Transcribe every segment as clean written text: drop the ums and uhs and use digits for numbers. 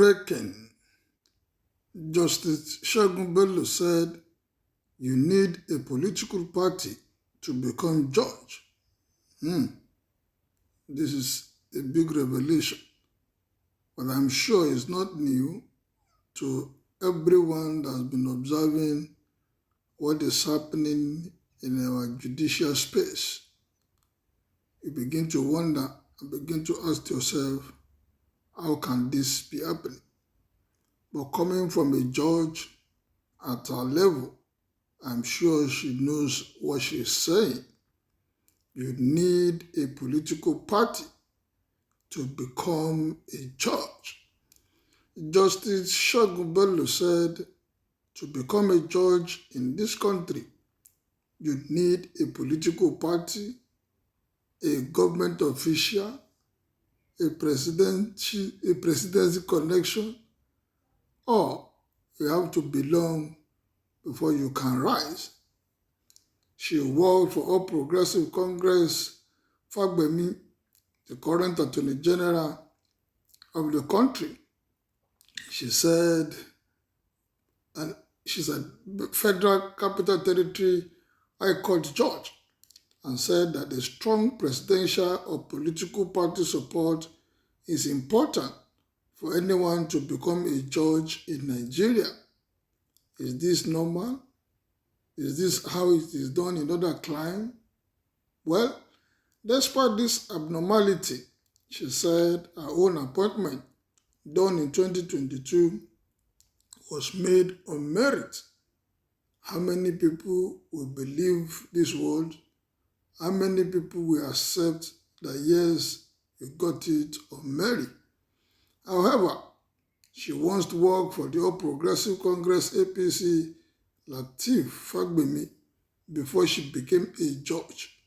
Breaking. Justice Segun Bello said, "You need a political party to become judge." This is a big revelation, but I'm sure it's not new to everyone that's been observing what is happening in our judicial space. You begin to wonder and begin to ask yourself, how can this be happening? But coming from a judge at our level, I'm sure she knows what she's saying. You need a political party to become a judge. Justice Segun Bello said, to become a judge in this country, you need a political party, a government official, a presidency connection, or you have to belong before you can rise. She worked for All Progressive Congress, Fagbemi, the current Attorney General of the country. She said, and she's a Federal Capital Territory High Court judge, and said that the strong presidential or political party support is important for anyone to become a judge in Nigeria. Is this normal? Is this how it is done in other climes? Well, despite this abnormality, she said her own appointment, done in 2022, was made on merit. How many people will believe this word? How many people will accept that, yes, you got it on merit? However, she wants to work for the All Progressive Congress APC Lateef Fagbemi before she became a judge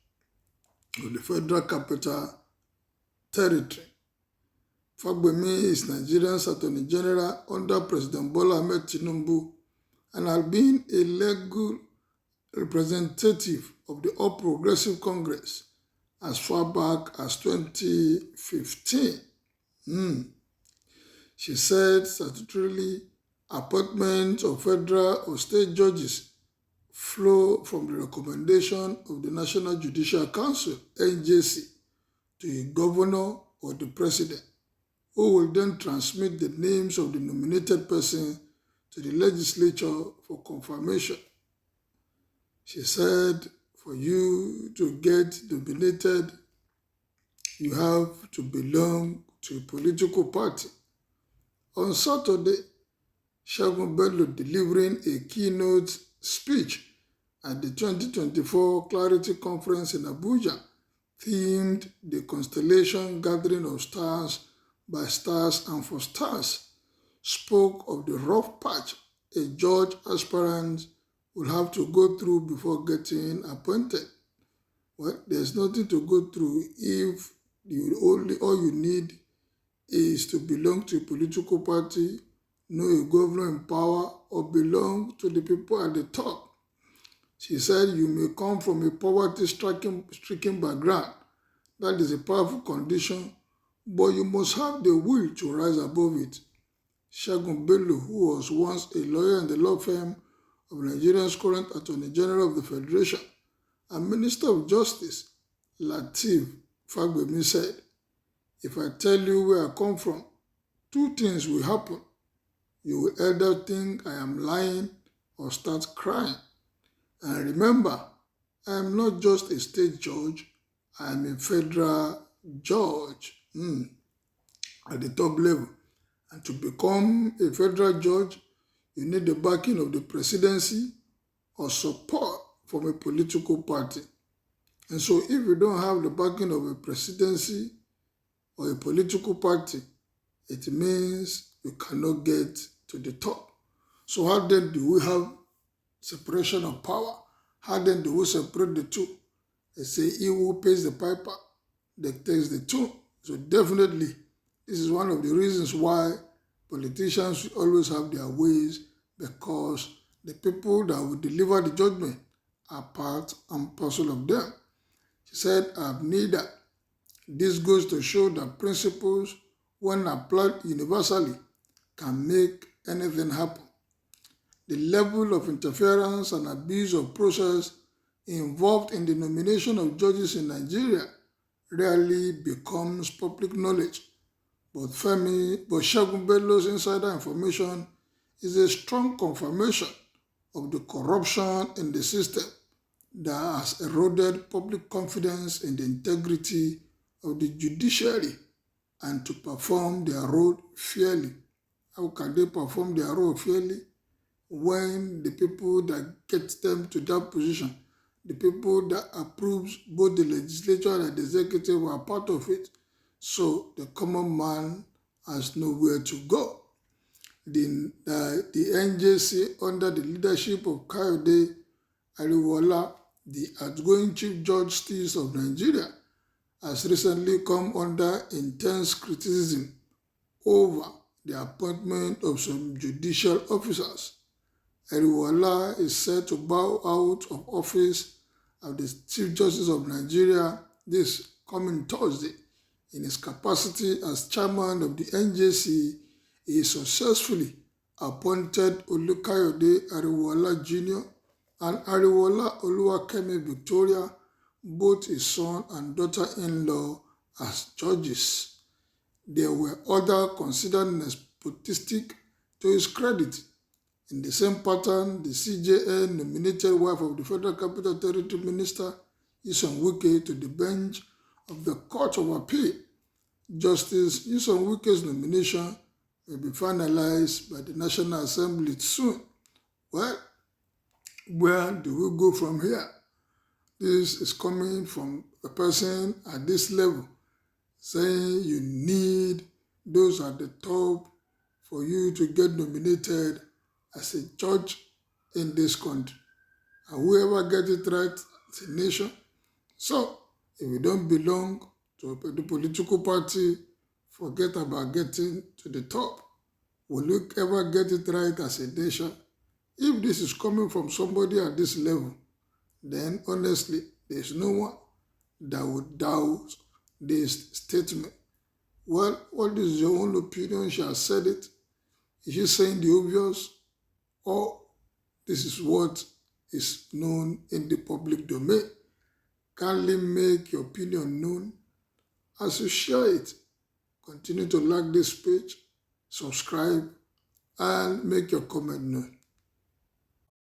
of the Federal Capital Territory. Fagbemi is Nigeria's Attorney General under President Bola Ahmed Tinubu and has been a legal representative of the All Progressive Congress as far back as 2015. She said statutorily appointments of federal or state judges flow from the recommendation of the National Judicial Council, NJC, to a governor or the president, who will then transmit the names of the nominated person to the legislature for confirmation. She said, for you to get nominated, you have to belong to a political party. On Saturday, Segun Bello, delivering a keynote speech at the 2024 Clarity Conference in Abuja, themed the Constellation Gathering of Stars by Stars and for Stars, spoke of the rough patch a judge aspirant will have to go through before getting appointed. Well, there's nothing to go through if all you need is to belong to a political party, know a governor in power, or belong to the people at the top. She said you may come from a poverty-stricken background. That is a powerful condition, but you must have the will to rise above it. Segun Bello, who was once a lawyer in the law firm of Nigeria's current Attorney General of the Federation and Minister of Justice, Lateef Fagbemi, said, "If I tell you where I come from, two things will happen. You will either think I am lying or start crying. And remember, I am not just a state judge, I am a federal judge at the top level. And to become a federal judge, you need the backing of the presidency or support from a political party. And so if you don't have the backing of a presidency or a political party, it means you cannot get to the top. So how then do we have separation of power? How then do we separate the two? They say he who pays the piper dictates the tune. So definitely, this is one of the reasons why politicians should always have their ways, because the people that will deliver the judgment are part and parcel of them. She said, I have neither. This goes to show that principles, when applied universally, can make anything happen. The level of interference and abuse of process involved in the nomination of judges in Nigeria rarely becomes public knowledge. But Segun Bello's insider information is a strong confirmation of the corruption in the system that has eroded public confidence in the integrity of the judiciary and to perform their role fairly. How can they perform their role fairly when the people that get them to that position, the people that approves both the legislature and the executive are part of it? So the common man has nowhere to go. The NJC, under the leadership of Kayode Ariwoola, the outgoing Chief Justice of Nigeria, has recently come under intense criticism over the appointment of some judicial officers. Ariwoola is set to bow out of office as the Chief Justice of Nigeria this coming Thursday. In his capacity as chairman of the NJC, he successfully appointed Olukayode Ariwoola Jr. and Ariwoola Oluwakemi Victoria, both his son and daughter-in-law, as judges. There were others considered nepotistic to his credit. In the same pattern, the CJN nominated wife of the Federal Capital Territory Minister, Nyesom Wike, to the bench of the Court of Appeal. Justice Nyesom Wike's nomination will be finalized by the National Assembly soon. Well, where do we go from here? This is coming from a person at this level saying you need those at the top for you to get nominated as a judge in this country. And whoever gets it right, it's a nation. So, if you don't belong to the political party, forget about getting to the top. Will you ever get it right as a nation? If this is coming from somebody at this level, then honestly, there's no one that would doubt this statement. Well, what is your own opinion? She has said it. Is she saying the obvious? Or this is what is known in the public domain? Kindly make your opinion known. As you share it, continue to like this page, subscribe, and make your comment known.